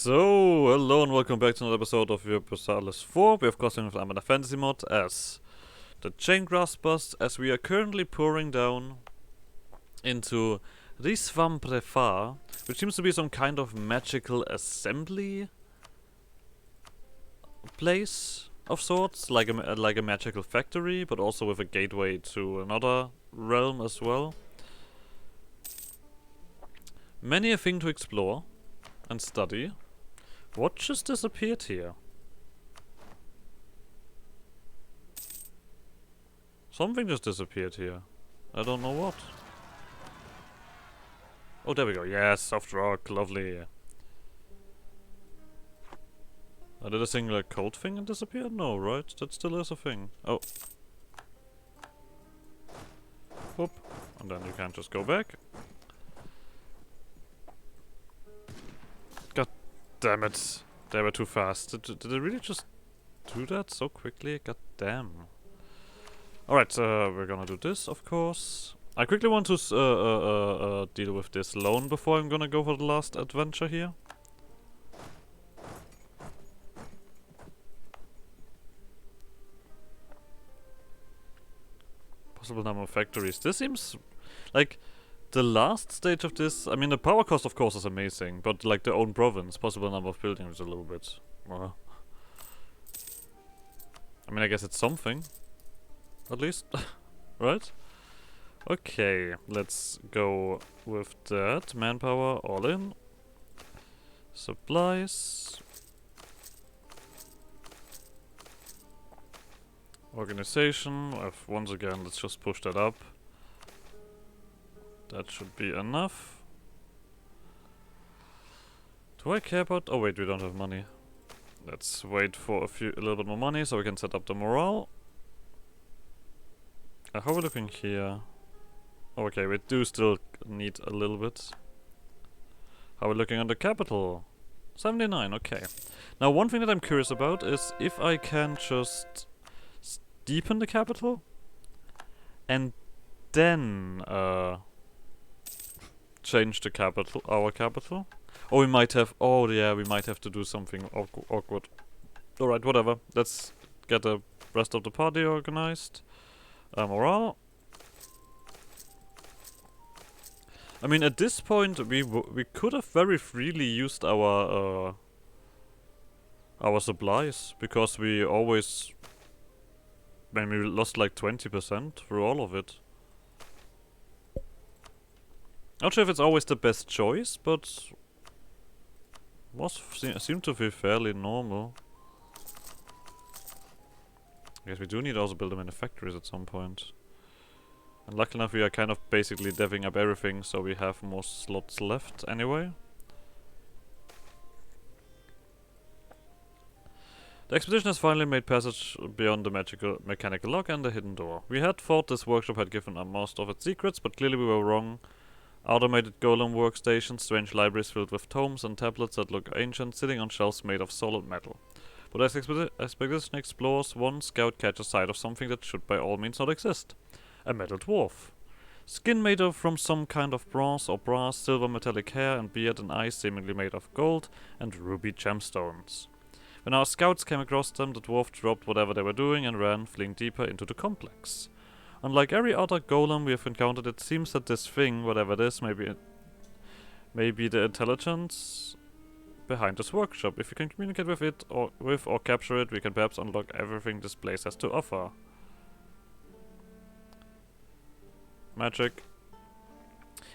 So, hello and welcome back to another episode of EU4. We have Confronting with Anbennar Fantasy mod as the Chaingraspers, as we are currently pouring down into Risvamprefa, which seems to be some kind of magical assembly place of sorts, like a magical factory, but also with a gateway to another realm as well. Many a thing to explore and study. What just disappeared here? Something just disappeared here. I don't know what. Oh, there we go. Yes, soft rock. Lovely. Did a singular cold thing disappear? No, right? That still is a thing. Oh. Whoop. And then you can't just go back. God damn it. They were too fast. Did they really just do that so quickly? God damn. Alright, we're gonna do this, of course. I quickly want to deal with this loan before I'm gonna go for the last adventure here. Possible number of factories. This seems like the last stage of this. I mean, the power cost, of course, is amazing, but like the own province, possible number of buildings is a little bit. I mean, I guess it's something, at least, right? Okay, let's go with that. Manpower, all in. Supplies. Organization. Once again, let's just push that up. That should be enough. Do I care about... Oh wait, we don't have money. Let's wait for a little bit more money so we can set up the morale. How are we looking here? Oh, okay, we do still need a little bit. How are we looking on the capital? 79, okay. Now one thing that I'm curious about is if I can just deepen the capital and then change the capital, our capital. Oh, we might have, oh yeah, we might have to do something awkward. Alright, whatever. Let's get the rest of the party organized. Morale. I mean, at this point, we could have very freely used our supplies, because we always... I mean, we lost like 20% through all of it. Not sure if it's always the best choice, but seemed to be fairly normal. I guess we do need to also build them in the factories at some point. And luckily enough, we are kind of basically deving up everything, so we have more slots left anyway. The expedition has finally made passage beyond the mechanical lock and the hidden door. We had thought this workshop had given us most of its secrets, but clearly we were wrong. Automated golem workstations, strange libraries filled with tomes and tablets that look ancient, sitting on shelves made of solid metal. But as expedition explores, one scout catches sight of something that should by all means not exist. A metal dwarf. Skin made from some kind of bronze or brass, silver metallic hair and beard and eyes seemingly made of gold and ruby gemstones. When our scouts came across them, the dwarf dropped whatever they were doing and ran, fleeing deeper into the complex. Unlike every other golem we have encountered, it seems that this thing, whatever it is, may be the intelligence behind this workshop. If we can communicate with it or capture it, we can perhaps unlock everything this place has to offer. Magic.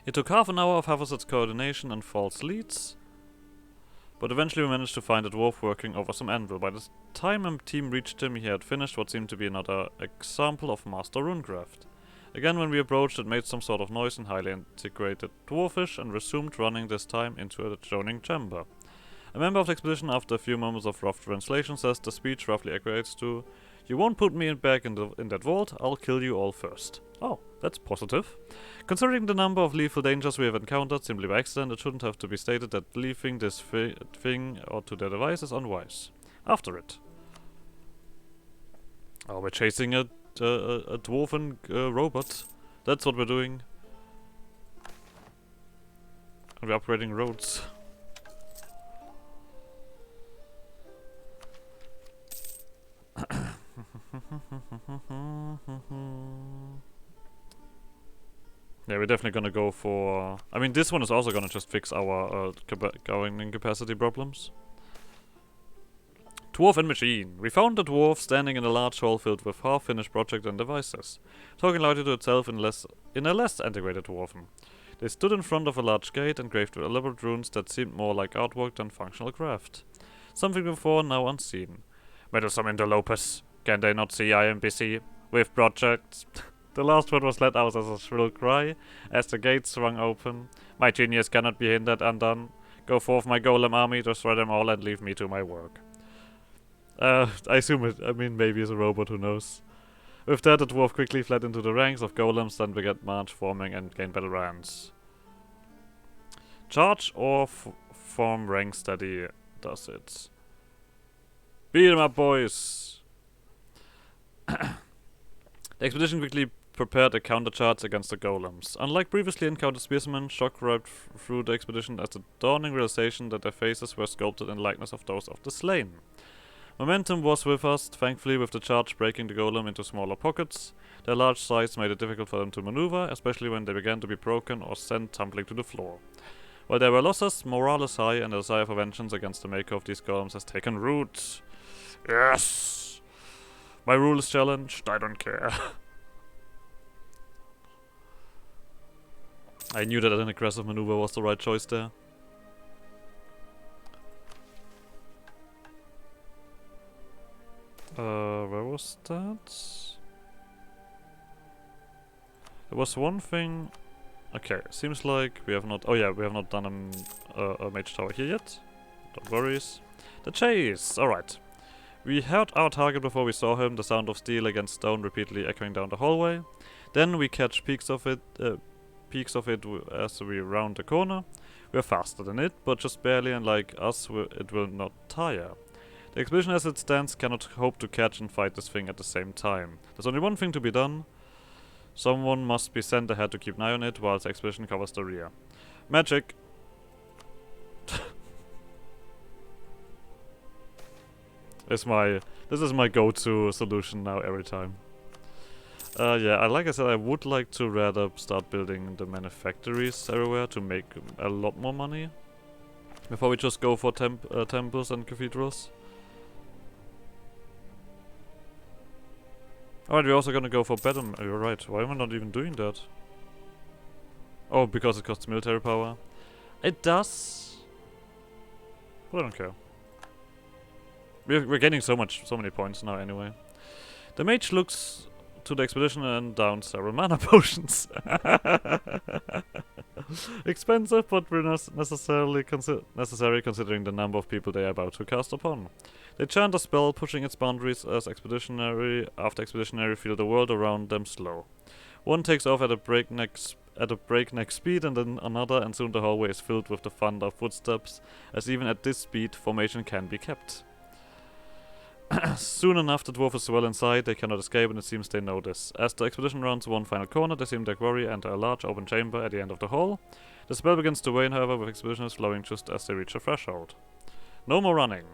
It took half an hour of Haversad's coordination and false leads, but eventually we managed to find a dwarf working over some anvil. By the time a team reached him, he had finished what seemed to be another example of master runecraft. Again, when we approached, it made some sort of noise in highly integrated dwarfish and resumed running, this time into a droning chamber. A member of the expedition, after a few moments of rough translation, says the speech roughly equates to, "You won't put me back in that vault, I'll kill you all first." Oh, that's positive. Considering the number of lethal dangers we have encountered simply by accident, it shouldn't have to be stated that leaving this thing or to their device is unwise. After it. Oh, we're chasing a dwarven robot. That's what we're doing. And we're upgrading roads. Yeah, we're definitely gonna go for... I mean, this one is also gonna just fix our governing capacity problems. Dwarf and machine. We found the dwarf standing in a large hall filled with half-finished projects and devices, talking loudly to itself in a less integrated dwarven. They stood in front of a large gate engraved with elaborate runes that seemed more like artwork than functional craft. Something before, now unseen. Meddlesome interlopers. Can they not see I am busy with projects? The last word was let out as a shrill cry as the gates swung open. My genius cannot be hindered undone. Go forth, my golem army, destroy them all and leave me to my work. I assume it, I mean, maybe it's a robot, who knows. With that, the dwarf quickly fled into the ranks of golems, then began march, forming, and gained battle rounds. Charge or form rank steady does it. Beat 'em up, boys! The expedition quickly prepared a countercharge against the golems. Unlike previously encountered spearmen, shock ripped through the expedition as the dawning realization that their faces were sculpted in likeness of those of the slain. Momentum was with us, thankfully, with the charge breaking the golem into smaller pockets. Their large size made it difficult for them to maneuver, especially when they began to be broken or sent tumbling to the floor. While there were losses, morale is high and the desire for vengeance against the maker of these golems has taken root. Yes! My rule is challenged, I don't care. I knew that an aggressive maneuver was the right choice there. Where was that? There was one thing... Okay, seems like we have not... Oh yeah, we have not done a mage tower here yet. Don't worry. The chase! Alright. We heard our target before we saw him, the sound of steel against stone repeatedly echoing down the hallway. Then we catch peaks of it as we round the corner. We're faster than it, but just barely, and like us, it will not tire. The expedition as it stands cannot hope to catch and fight this thing at the same time. There's only one thing to be done. Someone must be sent ahead to keep an eye on it, while the expedition covers the rear. Magic! This is my go-to solution now every time. Yeah, like I said, I would like to rather start building the manufactories everywhere to make a lot more money. Before we just go for temples and cathedrals. Alright, we're also gonna go for battle. You're right, why am I not even doing that? Oh, because it costs military power. It does. But I don't care. We're getting so many points now anyway. The mage looks to the expedition and downs several mana potions. Expensive, but necessary considering the number of people they are about to cast upon. They chant a spell, pushing its boundaries as expeditionary after expeditionary feel the world around them slow. One takes off at a breakneck speed, and then another, and soon the hallway is filled with the thunder of footsteps, as even at this speed, formation can be kept. Soon enough, the dwarf is well inside, they cannot escape, and it seems they know this. As the expedition rounds one final corner, they seem their quarry enter a large open chamber at the end of the hall. The spell begins to wane, however, with expeditioners flowing just as they reach the threshold. No more running.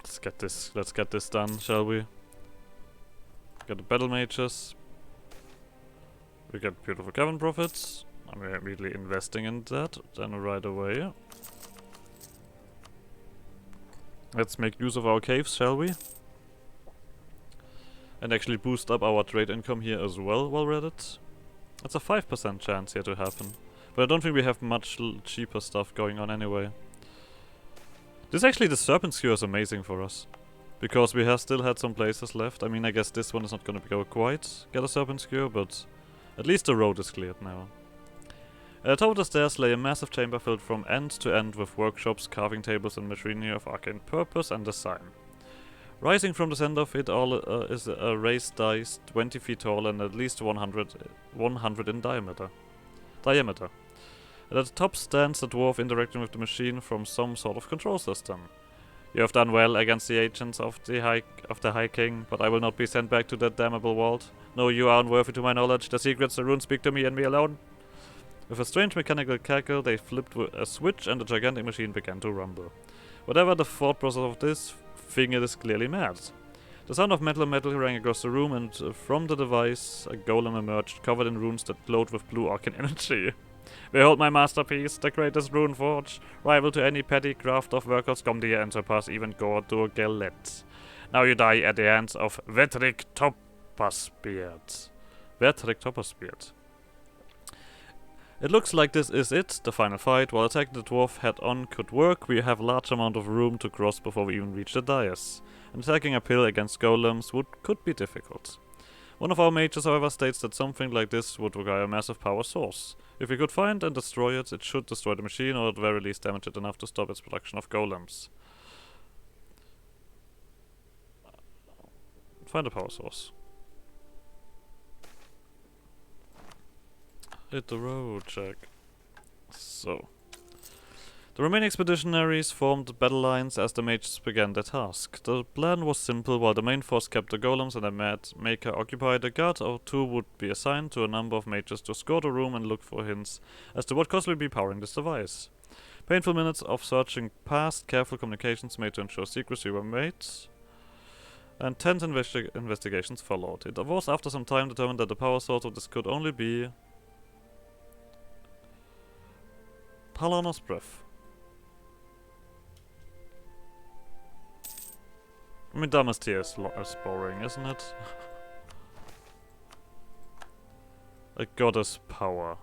Let's get this done, shall we? Get the battle mages. We get beautiful cavern profits. I'm immediately investing in that, then right away. Let's make use of our caves, shall we? And actually boost up our trade income here as well while we're at it. It's a 5% chance here to happen. But I don't think we have much cheaper stuff going on anyway. The serpent skewer is amazing for us. Because we have still had some places left. I mean, I guess this one is not gonna go quite get a serpent skewer, but at least the road is cleared now. At the top of the stairs lay a massive chamber filled from end to end with workshops, carving tables and machinery of arcane purpose and design. Rising from the center of it all is a raised dais 20 feet tall and at least 100 in diameter. At the top stands the dwarf interacting with the machine from some sort of control system. You have done well against the agents of the High King, but I will not be sent back to that damnable vault. No, you are unworthy to my knowledge. The secrets, the runes speak to me and me alone. With a strange mechanical cackle, they flipped a switch and the gigantic machine began to rumble. Whatever the thought process of this, thing is clearly mad. The sound of metal rang across the room, and from the device a golem emerged, covered in runes that glowed with blue arcane energy. Behold my masterpiece, the greatest runeforge, rival to any petty craft of workers come here and surpass even Gordur Gelet. Now you die at the hands of Vetrik Topasbeard. Vetrik Topasbeard. It looks like this is it, the final fight. While attacking the dwarf head-on could work, we have a large amount of room to cross before we even reach the dais. And attacking uphill against golems could be difficult. One of our mages, however, states that something like this would require a massive power source. If we could find and destroy it, it should destroy the machine, or at the very least damage it enough to stop its production of golems. Find a power source. Hit the road, check. So. The remaining expeditionaries formed battle lines as the mages began their task. The plan was simple. While the main force kept the golems and their maker occupied, a guard or two would be assigned to a number of mages to scour the room and look for hints as to what could possibly be powering this device. Painful minutes of searching passed, careful communications made to ensure secrecy were made, and tense investigations followed. It was after some time determined that the power source of this could only be Palana's breath. I mean, Dama's is boring, isn't it? A goddess power.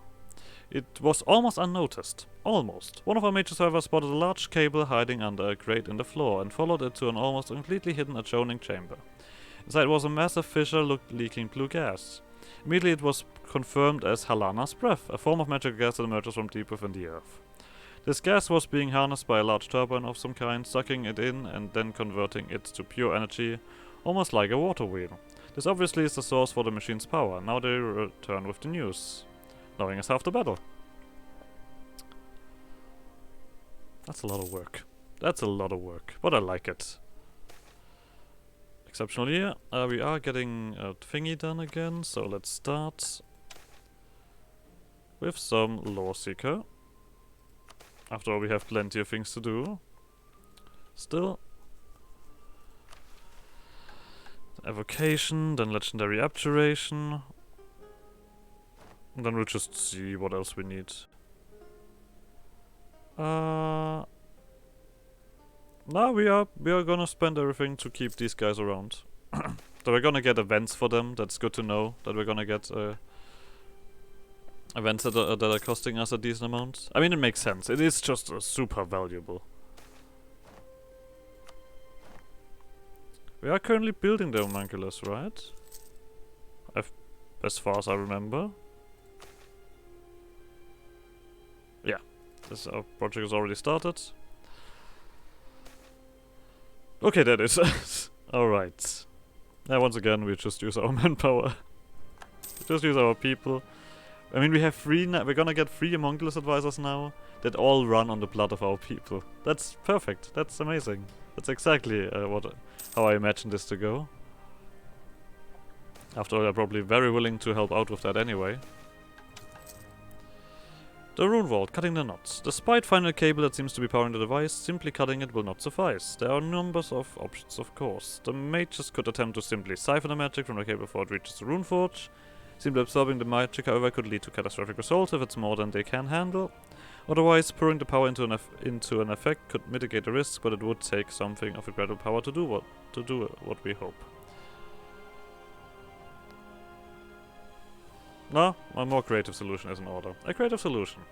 It was almost unnoticed. Almost. One of our mages, however, spotted a large cable hiding under a grate in the floor and followed it to an almost completely hidden adjoining chamber. Inside was a massive fissure leaking blue gas. Immediately it was confirmed as Halana's breath, a form of magical gas that emerges from deep within the earth. This gas was being harnessed by a large turbine of some kind, sucking it in and then converting it to pure energy, almost like a water wheel. This obviously is the source for the machine's power. Now they return with the news. Knowing is half the battle. That's a lot of work. That's a lot of work, but I like it. Exceptionally, we are getting a thingy done again, so let's start with some Lore Seeker. After all, we have plenty of things to do. Still. Evocation, then Legendary Abjuration. And then we'll just see what else we need. Now we are gonna spend everything to keep these guys around. So we're gonna get events for them, that's good to know. That we're gonna get events that are costing us a decent amount. I mean, it makes sense. It is just super valuable. We are currently building the homunculus, right? As far as I remember. Yeah, this project has already started. Okay, that is. Alright. Now once again, we just use our manpower. Just use our people. I mean, we have we're gonna get 3 homunculus advisors now that all run on the blood of our people. That's perfect. That's amazing. That's exactly how I imagine this to go. After all, they're probably very willing to help out with that anyway. The rune vault, cutting the knots. Despite finding a cable that seems to be powering the device, simply cutting it will not suffice. There are numbers of options, of course. The mages could attempt to simply siphon the magic from the cable before it reaches the runeforge. Simply absorbing the magic, however, could lead to catastrophic results if it's more than they can handle. Otherwise, pouring the power into an effect could mitigate the risks, but it would take something of incredible power to do what we hope. No, a more creative solution is in order. A creative solution.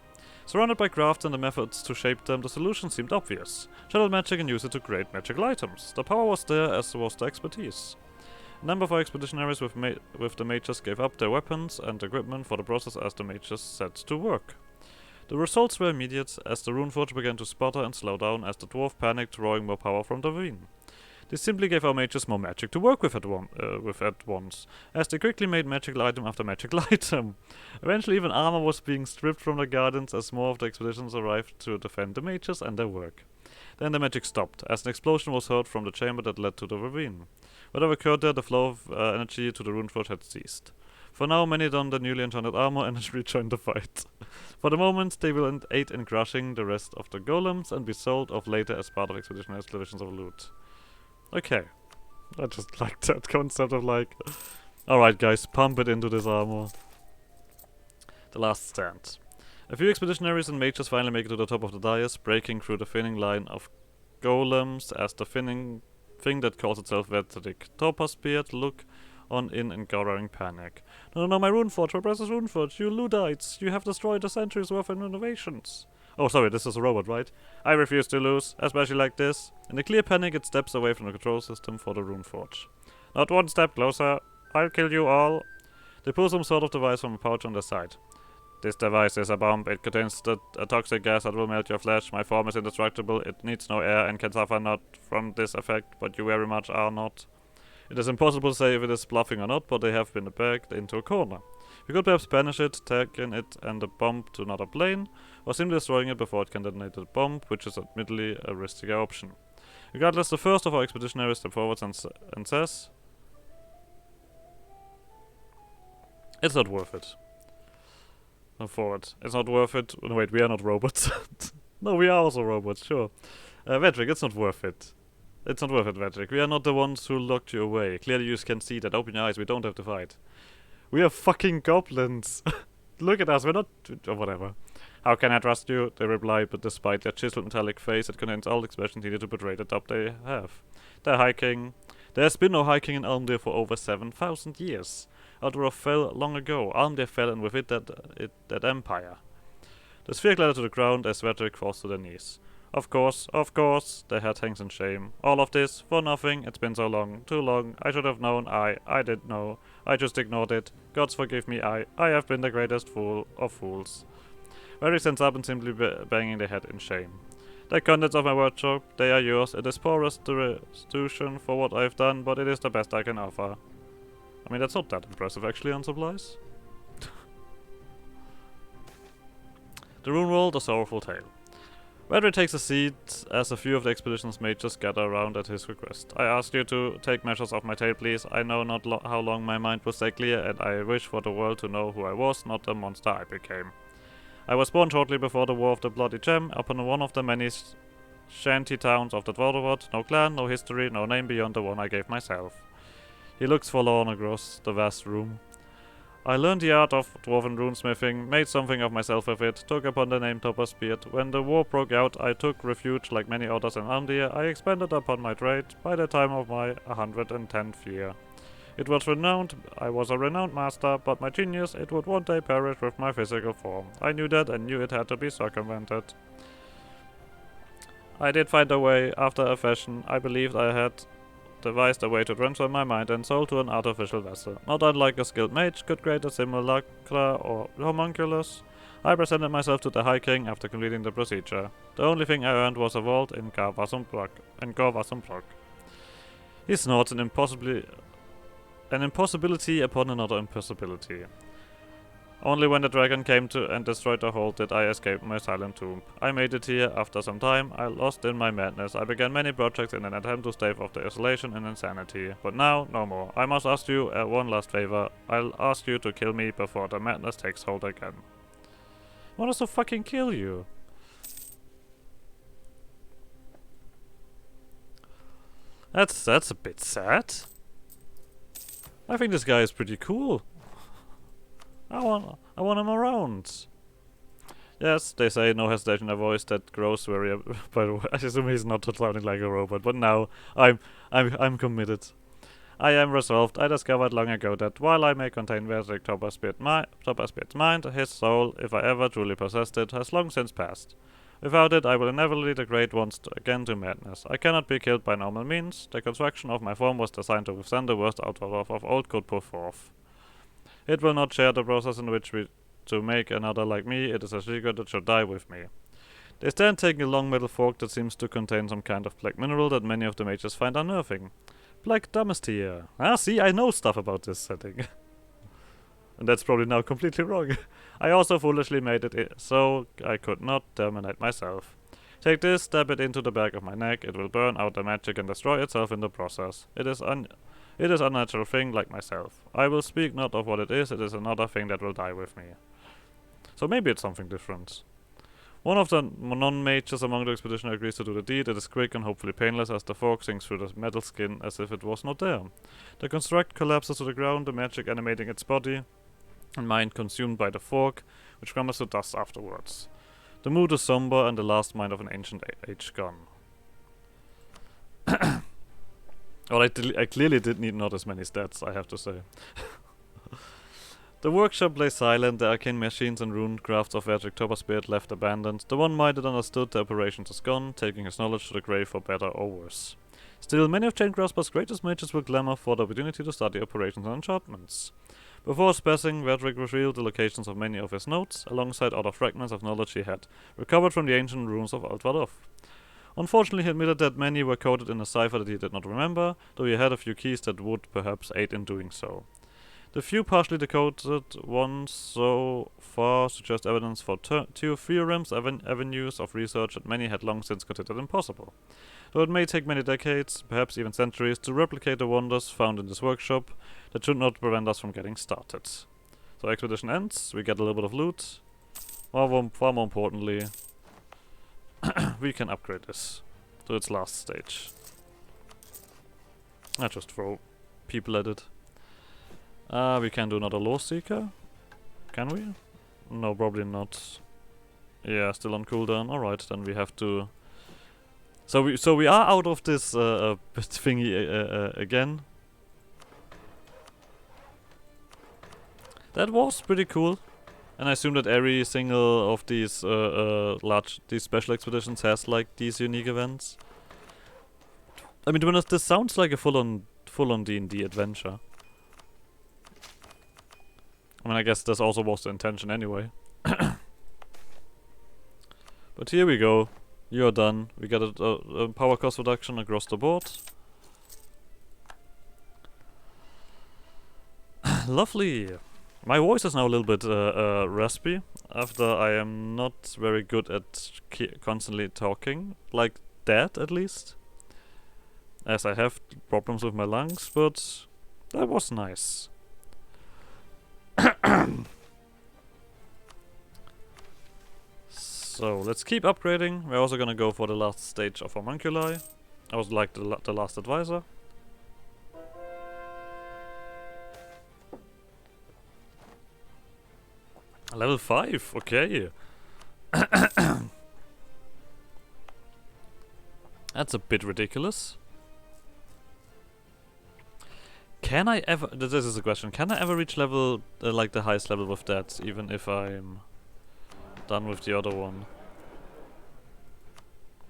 Surrounded by crafts and the methods to shape them, the solution seemed obvious. Channel magic and use it to create magical items. The power was there, as was the expertise. A number of our expeditionaries with the mages gave up their weapons and equipment for the process as the mages set to work. The results were immediate, as the runeforge began to sputter and slow down as the dwarf panicked, drawing more power from the ravine. This simply gave our mages more magic to work with at once, as they quickly made magical item after magical item. Eventually even armor was being stripped from the gardens as more of the expeditions arrived to defend the mages and their work. Then the magic stopped, as an explosion was heard from the chamber that led to the ravine. Whatever occurred there, the flow of energy to the runeforge had ceased. For now, many donned their newly enchanted armor and rejoined the fight. For the moment, they will aid in crushing the rest of the golems and be sold off later as part of expeditionary divisions of loot. Okay. I just like that concept of like... Alright guys, pump it into this armor. The last stand. A few expeditionaries and mages finally make it to the top of the dais, breaking through the thinning line of golems as the thinning thing that calls itself Vetetic Topazbeard look on in gathering panic. No, my runeforge, my precious runeforge, you Luddites, you have destroyed a century's worth of innovations. Oh, sorry, this is a robot, right? I refuse to lose, especially like this. In a clear panic, it steps away from the control system for the runeforge. Not one step closer. I'll kill you all. They pull some sort of device from a pouch on their side. This device is a bomb. It contains a toxic gas that will melt your flesh. My form is indestructible. It needs no air and can suffer not from this effect, but you very much are not. It is impossible to say if it is bluffing or not, but they have been backed into a corner. We could perhaps banish it, taking it and the bomb to another plane, or simply destroying it before it can detonate the bomb, which is admittedly a riskier option. Regardless, the first of our expeditionaries steps forward and says, "It's not worth it." Forward. It's not worth it. No, wait, we are not robots. No, we are also robots, sure. Vedrick, it's not worth it. It's not worth it, Vedrick. We are not the ones who locked you away. Clearly you can see that. Open your eyes, we don't have to fight. We are fucking goblins. Look at us, we're not... or whatever. How can I trust you? They reply, but despite their chiseled metallic face, it contains all expressions needed to betray the doubt they have. They're hiking. There has been no hiking in Almdir for over 7,000 years. Aldorf fell long ago. Almdir fell, and with it that empire. The sphere glided to the ground as Vedrick falls to their knees. Of course, their head hangs in shame. All of this, for nothing, it's been so long, too long. I should have known, I didn't know. I just ignored it. Gods forgive me, I have been the greatest fool of fools. Vedrick stands up and simply banging their head in shame. The contents of my workshop, they are yours. It is poor restitution for what I've done, but it is the best I can offer. I mean, that's not that impressive actually on supplies. The rune world, a sorrowful tale. Vedrick takes a seat as a few of the expedition's mages gather around at his request. I ask you to take measures of my tale, please. I know not how long my mind will stay clear, and I wish for the world to know who I was, not the monster I became. I was born shortly before the War of the Bloody Gem, upon one of the many shanty towns of the Dwarf. No clan, no history, no name beyond the one I gave myself. He looks forlorn across the vast room. I learned the art of dwarven runesmithing, made something of myself with it, took upon the name Topazbeard. When the war broke out, I took refuge like many others in Almdir. I expanded upon my trade by the time of my 110th year. It was renowned, I was a renowned master, but my genius, it would one day perish with my physical form. I knew that and knew it had to be circumvented. I did find a way, after a fashion. I believed I had devised a way to transfer my mind and soul to an artificial vessel. Not unlike a skilled mage could create a simulacra or homunculus, I presented myself to the High King after completing the procedure. The only thing I earned was a vault in Gorvasumbrok. He snorts an impossibility upon another impossibility. Only when the dragon came to and destroyed the hold did I escape my silent tomb. I made it here. After some time, I lost in my madness. I began many projects in an attempt to stave off the isolation and insanity. But now, no more. I must ask you one last favor. I'll ask you to kill me before the madness takes hold again. I want us to fucking kill you. That's a bit sad. I think this guy is pretty cool. I want him around. Yes, they say no hesitation, a voice that grows very. By the way, I assume he's not sounding like a robot, but now I'm committed. I am resolved. I discovered long ago that while I may contain Vedrick Topazbeard's mind, his soul, if I ever truly possessed it, has long since passed. Without it, I will inevitably degrade once again to madness. I cannot be killed by normal means. The construction of my form was designed to withstand the worst outward of old could put forth. It will not share the process in which to make another like me. It is a secret that should die with me. They stand taking a long metal fork that seems to contain some kind of black mineral that many of the mages find unnerving. Black Damastia. Ah, see, I know stuff about this setting. And that's probably now completely wrong. I also foolishly made it so I could not terminate myself. Take this, stab it into the back of my neck. It will burn out the magic and destroy itself in the process. It is unnatural thing like myself. I will speak not of what it is another thing that will die with me. So maybe it's something different. One of the non-mages among the expedition agrees to do the deed. It is quick and hopefully painless as the fork sinks through the metal skin as if it was not there. The construct collapses to the ground, the magic animating its body, and mind consumed by the fork, which crumbles to dust afterwards. The mood is somber and the last mind of an ancient age gone. Well, I clearly did need not as many stats, I have to say. The workshop lay silent, the arcane machines and rune crafts of Verdrick Topperspirit left abandoned. The one might have understood the operations is gone, taking his knowledge to the grave for better or worse. Still, many of Chaingrasper's greatest mages will clamor for the opportunity to study operations and enchantments. Before his passing, Verdrick revealed the locations of many of his notes, alongside other fragments of knowledge he had recovered from the ancient ruins of Altvardoth. Unfortunately, he admitted that many were coded in a cipher that he did not remember, though he had a few keys that would perhaps aid in doing so. The few partially decoded ones so far suggest evidence for two theorems, avenues of research that many had long since considered impossible. Though it may take many decades, perhaps even centuries, to replicate the wonders found in this workshop, that should not prevent us from getting started. So expedition ends, we get a little bit of loot. Far more importantly, we can upgrade this to its last stage. I just throw people at it. We can do another Lore Seeker. Can we? No, probably not. Yeah, still on cooldown. Alright, then we have to... So we are out of this thingy again. That was pretty cool. And I assume that every single of these these special expeditions has like these unique events. I mean, to be honest, this sounds like a full-on D&D adventure. I mean, I guess this also was the intention anyway. But here we go. You're done. We get a power cost reduction across the board. Lovely. My voice is now a little bit raspy after I am not very good at constantly talking. Like that, at least. As I have problems with my lungs, but that was nice. So let's keep upgrading. We're also gonna go for the last stage of Homunculi. I was like the last advisor. Level 5, okay. That's a bit ridiculous. Can I ever... This is a question. Can I ever reach level... like the highest level with that, even if I'm done with the other one?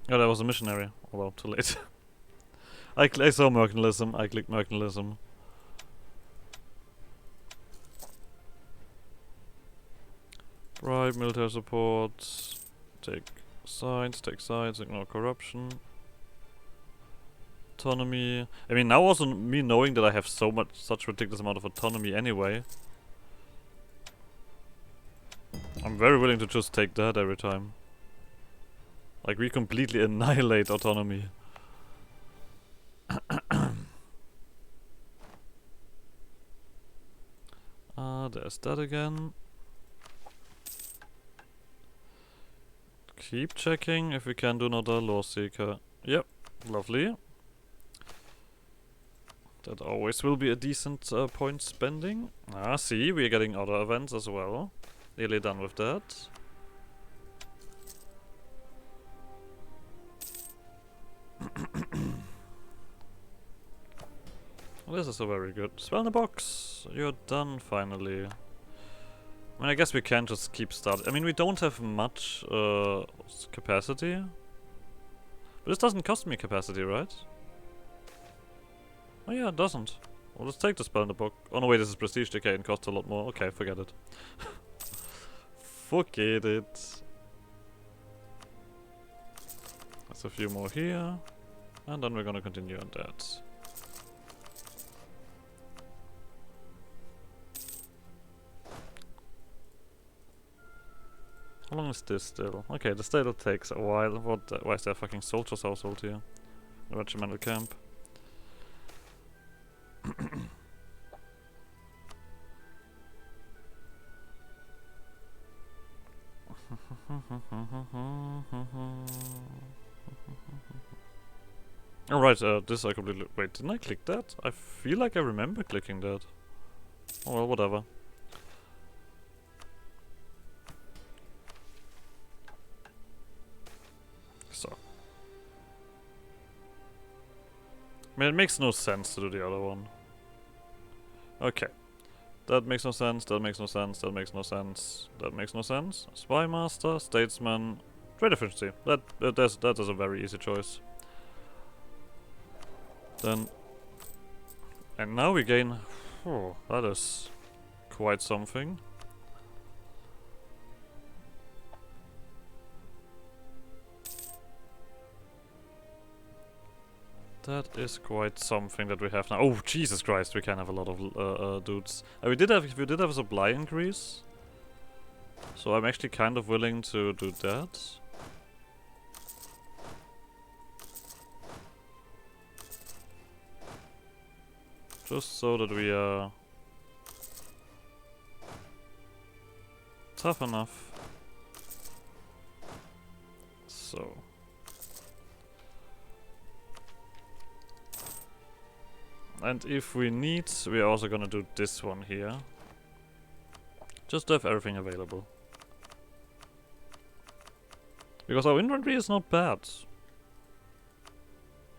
Oh, that was a missionary. Oh well, too late. I saw Mercantilism. I clicked Mercantilism. Right, military support. Take sides, ignore corruption. Autonomy. I mean, now also me knowing that I have such ridiculous amount of autonomy anyway. I'm very willing to just take that every time. Like, we completely annihilate autonomy. There's that again. Keep checking if we can do another Lore Seeker. Yep, lovely. That always will be a decent point spending. Ah, see, we're getting other events as well. Nearly done with that. This is a very good spell in the box. You're done finally. I mean, I guess we can just keep starting. I mean, we don't have much capacity. But this doesn't cost me capacity, right? Oh yeah, it doesn't. Well, let's take the spell in the book. Oh no, wait, this is prestige decay and costs a lot more. Okay, forget it. Forget it. There's a few more here. And then we're gonna continue on that. How long is this still? Okay, this still takes a while. Why is there a fucking soldier's household here? A regimental camp. Alright, this I completely... Wait, didn't I click that? I feel like I remember clicking that. Oh well, whatever. So. I mean, it makes no sense to do the other one. Okay. That makes no sense, that makes no sense, that makes no sense, that makes no sense. Spy Master, Statesman, Trade Efficiency. That is a very easy choice. Then... And now we gain... Oh, that is quite something. That is quite something that we have now. Oh, Jesus Christ, we can have a lot of dudes. We did have a supply increase. So I'm actually kind of willing to do that. Just so that we are tough enough. So. And if we need, we are also gonna do this one here. Just to have everything available. Because our inventory is not bad.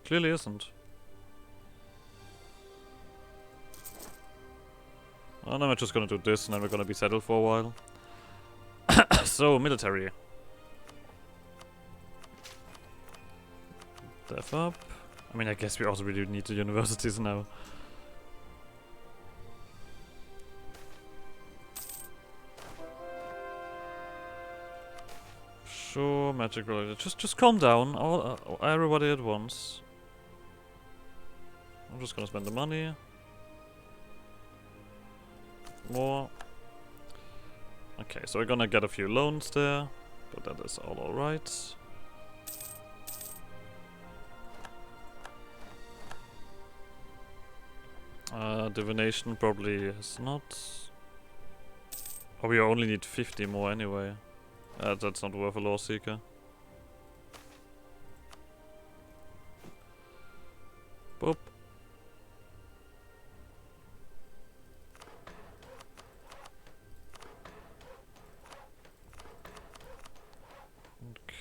Clearly isn't. And then we're just gonna do this and then we're gonna be settled for a while. So, military. Dev up. I mean, I guess we also really need the universities now. Sure, magic related. Just calm down, everybody at once. I'm just gonna spend the money. More. Okay, so we're gonna get a few loans there, but that is all alright. Divination probably is not. Oh, we only need 50 more anyway. That's not worth a law seeker. Boop.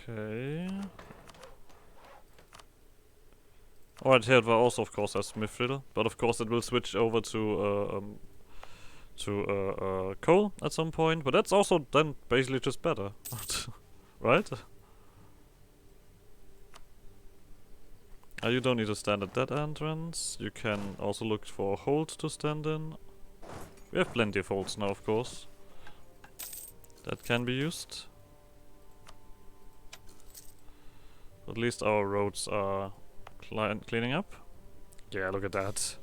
Okay. Alright, here also of course has Mithril, but of course it will switch over to coal at some point, but that's also then basically just better. Right? You don't need to stand at that entrance. You can also look for a hold to stand in. We have plenty of holds now, of course. That can be used. At least our roads are cleaning up. Yeah, look at that.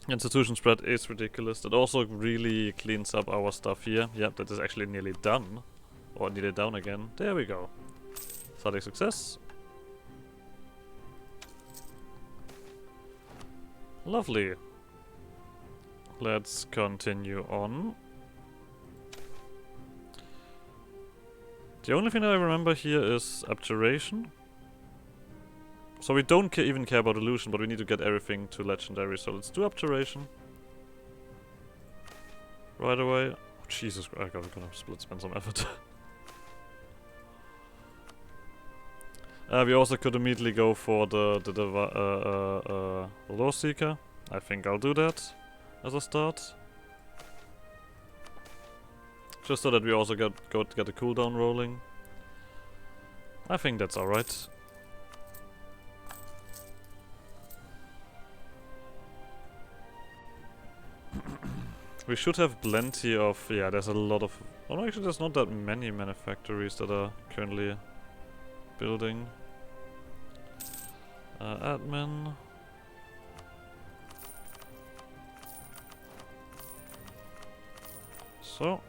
Institution spread is ridiculous. That also really cleans up our stuff here. Yep, that is actually nearly done. Or nearly down again. There we go. Starting success. Lovely. Let's continue on. The only thing that I remember here is Abjuration. So we don't even care about Illusion, but we need to get everything to Legendary, so let's do Abjuration. Right away. Oh, Jesus Christ, I'm gonna spend some effort. We also could immediately go for the Law Seeker. I think I'll do that as a start. Just so that we also get the cooldown rolling. I think that's alright. We should have plenty of... Yeah, there's a lot of... Oh no, actually there's not that many manufactories that are currently building. Admin. So.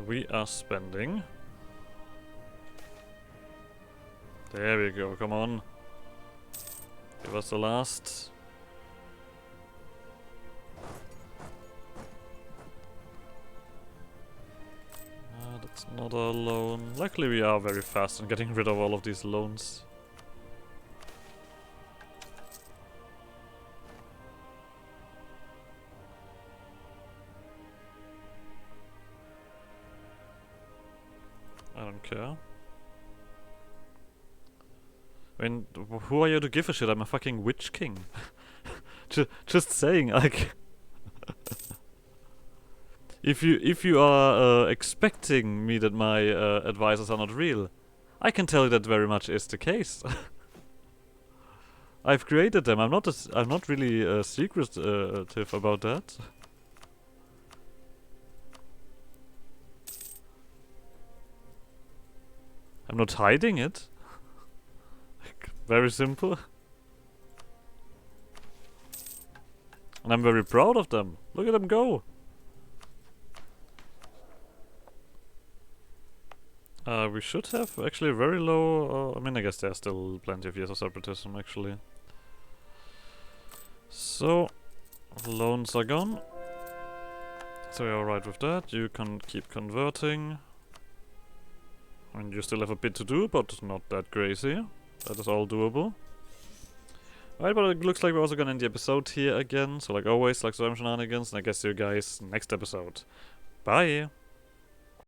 We are spending. There we go, come on. Give us the last. That's not a loan. Luckily we are very fast in getting rid of all of these loans. I don't care. I mean, who are you to give a shit? I'm a fucking witch king. Just saying, like... If you are expecting me that my advisors are not real, I can tell you that very much is the case. I've created them. I'm not really secretive about that. I'm not hiding it. Very simple. And I'm very proud of them. Look at them go. We should have actually very low... I mean, I guess there's still plenty of years of separatism, actually. So, loans are gone. So you're alright with that. You can keep converting. I mean, you still have a bit to do, but not that crazy. That is all doable. Alright, but it looks like we're also gonna end the episode here again. So like always, like some shenanigans, and I guess see you guys next episode. Bye!